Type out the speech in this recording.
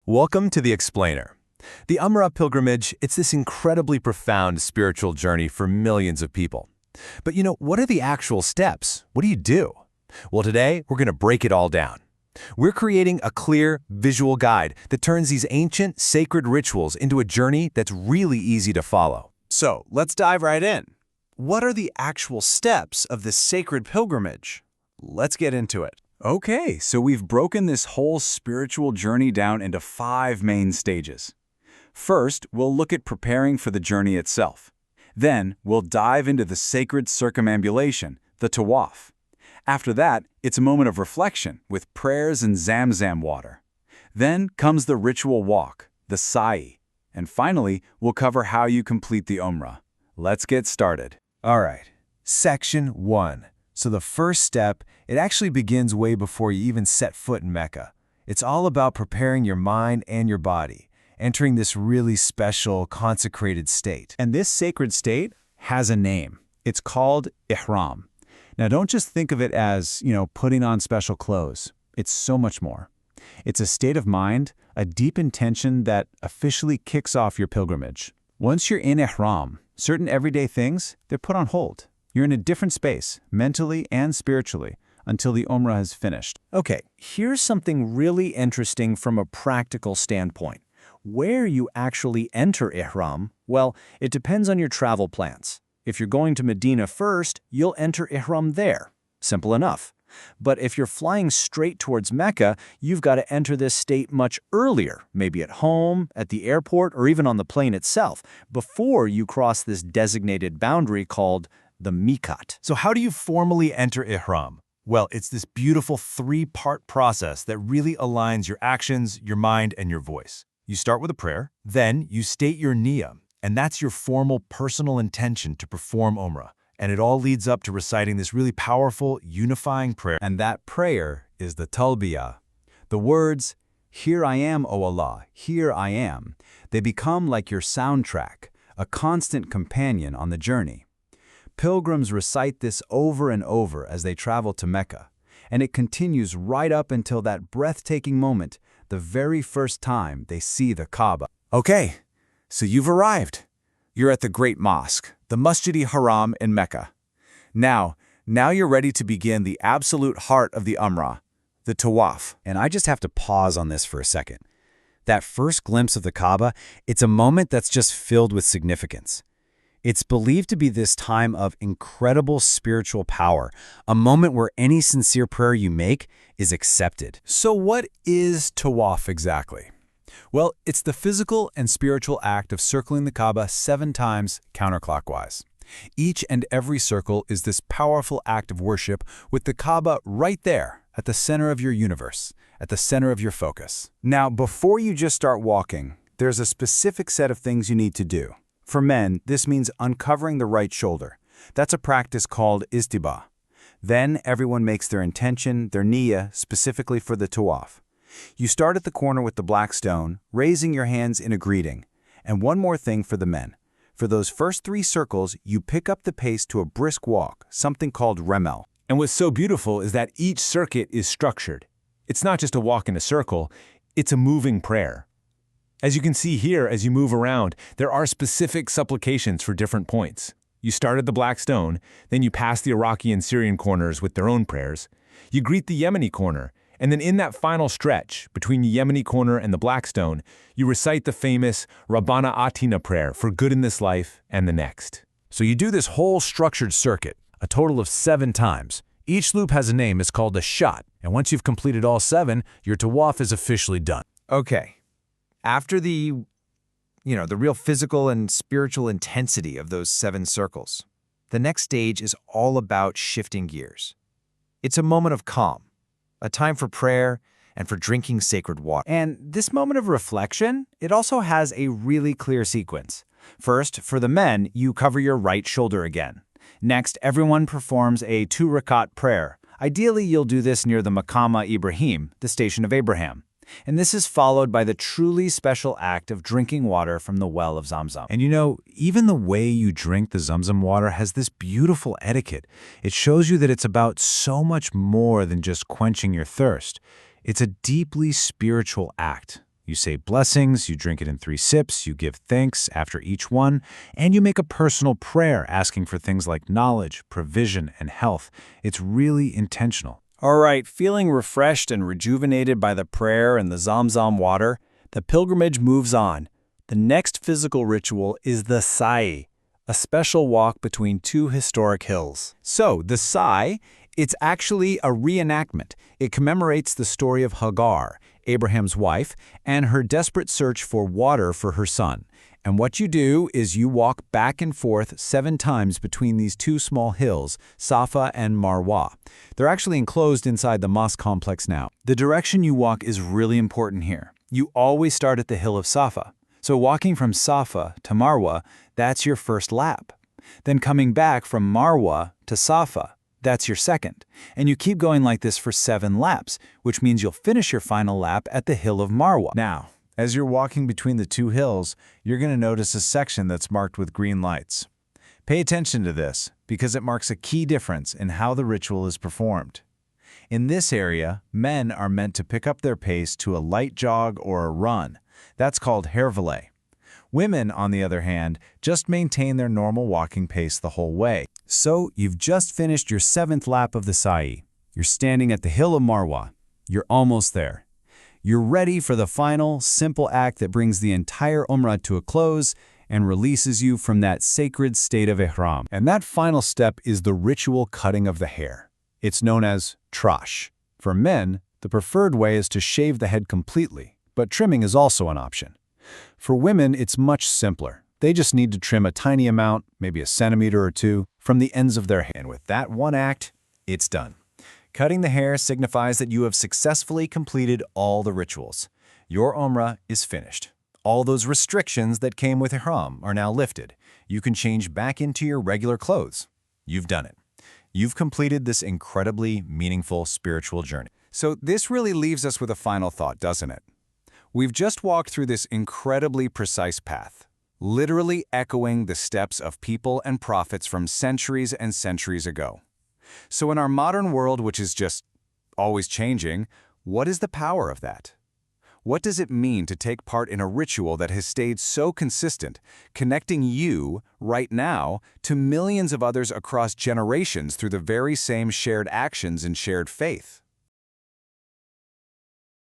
Welcome to The Explainer. The Umrah pilgrimage, it's this incredibly profound spiritual journey for millions of people. But what are the actual steps? What do you do? Well, today, we're going to break it all down. We're creating a clear, visual guide that turns these ancient, sacred rituals into a journey that's really easy to follow. So, let's dive right in. What are the actual steps of this sacred pilgrimage? Let's get into it. Okay, so we've broken this whole spiritual journey down into 5 main stages. First, we'll look at preparing for the journey itself. Then, we'll dive into the sacred circumambulation, the tawaf. After that, it's a moment of reflection with prayers and Zamzam water. Then comes the ritual walk, the sa'i. And finally, we'll cover how you complete the Umrah. Let's get started. All right, Section 1. So the first step, it actually begins way before you even set foot in Mecca. It's all about preparing your mind and your body, entering this really special, consecrated state. And this sacred state has a name. It's called Ihram. Now, don't just think of it as, putting on special clothes. It's so much more. It's a state of mind, a deep intention that officially kicks off your pilgrimage. Once you're in Ihram, certain everyday things, they're put on hold. You're in a different space, mentally and spiritually, until the Umrah has finished. Okay, here's something really interesting from a practical standpoint. Where you actually enter Ihram, well, it depends on your travel plans. If you're going to Medina first, you'll enter Ihram there. Simple enough. But if you're flying straight towards Mecca, you've got to enter this state much earlier, maybe at home, at the airport, or even on the plane itself, before you cross this designated boundary called the Miqat. So how do you formally enter Ihram? Well, it's this beautiful 3-part process that really aligns your actions, your mind, and your voice. You start with a prayer, then you state your niyyah, and that's your formal personal intention to perform Umrah. And it all leads up to reciting this really powerful, unifying prayer. And that prayer is the talbiyah. The words, "Here I am, O Allah, here I am," they become like your soundtrack, a constant companion on the journey. Pilgrims recite this over and over as they travel to Mecca, and it continues right up until that breathtaking moment, the very first time they see the Kaaba. Okay, so you've arrived. You're at the Great Mosque, the Masjid-i-Haram in Mecca. Now you're ready to begin the absolute heart of the Umrah, the Tawaf. And I just have to pause on this for a second. That first glimpse of the Kaaba, it's a moment that's just filled with significance. It's believed to be this time of incredible spiritual power, a moment where any sincere prayer you make is accepted. So what is Tawaf exactly? Well, it's the physical and spiritual act of circling the Kaaba 7 times counterclockwise. Each and every circle is this powerful act of worship with the Kaaba right there at the center of your universe, at the center of your focus. Now, before you just start walking, there's a specific set of things you need to do. For men, this means uncovering the right shoulder. That's a practice called istibah. Then everyone makes their intention, their niyyah, specifically for the tawaf. You start at the corner with the black stone, raising your hands in a greeting. And one more thing for the men. For those first 3 circles, you pick up the pace to a brisk walk, something called remel. And what's so beautiful is that each circuit is structured. It's not just a walk in a circle, it's a moving prayer. As you can see here, as you move around, there are specific supplications for different points. You start at the black stone, then you pass the Iraqi and Syrian corners with their own prayers. You greet the Yemeni corner, and then in that final stretch, between the Yemeni corner and the black stone, you recite the famous Rabbana Atina prayer for good in this life and the next. So you do this whole structured circuit, a total of 7 times. Each loop has a name, it's called a shot, and once you've completed all 7, your tawaf is officially done. Okay. After the real physical and spiritual intensity of those 7 circles, the next stage is all about shifting gears. It's a moment of calm, a time for prayer and for drinking sacred water. And this moment of reflection, it also has a really clear sequence. First, for the men, you cover your right shoulder again. Next, everyone performs a 2-rakat prayer. Ideally, you'll do this near the Maqama Ibrahim, the Station of Abraham. And this is followed by the truly special act of drinking water from the well of Zamzam. And even the way you drink the Zamzam water has this beautiful etiquette. It shows you that it's about so much more than just quenching your thirst. It's a deeply spiritual act. You say blessings, you drink it in 3 sips, you give thanks after each one, and you make a personal prayer asking for things like knowledge, provision, and health. It's really intentional. All right, feeling refreshed and rejuvenated by the prayer and the Zamzam water, the pilgrimage moves on. The next physical ritual is the Sa'i, a special walk between 2 historic hills. So, the Sa'i, it's actually a reenactment. It commemorates the story of Hagar, Abraham's wife, and her desperate search for water for her son. And what you do is you walk back and forth 7 times between these 2 small hills, Safa and Marwa. They're actually enclosed inside the mosque complex now. The direction you walk is really important here. You always start at the hill of Safa. So walking from Safa to Marwa, that's your first lap. Then coming back from Marwa to Safa, that's your second. And you keep going like this for 7 laps, which means you'll finish your final lap at the hill of Marwa. Now, as you're walking between the 2 hills, you're going to notice a section that's marked with green lights. Pay attention to this, because it marks a key difference in how the ritual is performed. In this area, men are meant to pick up their pace to a light jog or a run. That's called hervele. Women, on the other hand, just maintain their normal walking pace the whole way. So, you've just finished your 7th lap of the Sa'i. You're standing at the hill of Marwa. You're almost there. You're ready for the final, simple act that brings the entire Umrah to a close and releases you from that sacred state of ihram. And that final step is the ritual cutting of the hair. It's known as trash. For men, the preferred way is to shave the head completely, but trimming is also an option. For women, it's much simpler. They just need to trim a tiny amount, maybe a centimeter or 2, from the ends of their hair. And with that one act, it's done. Cutting the hair signifies that you have successfully completed all the rituals. Your Umrah is finished. All those restrictions that came with ihram are now lifted. You can change back into your regular clothes. You've done it. You've completed this incredibly meaningful spiritual journey. So this really leaves us with a final thought, doesn't it? We've just walked through this incredibly precise path, literally echoing the steps of people and prophets from centuries and centuries ago. So in our modern world, which is just always changing, what is the power of that? What does it mean to take part in a ritual that has stayed so consistent, connecting you, right now, to millions of others across generations through the very same shared actions and shared faith?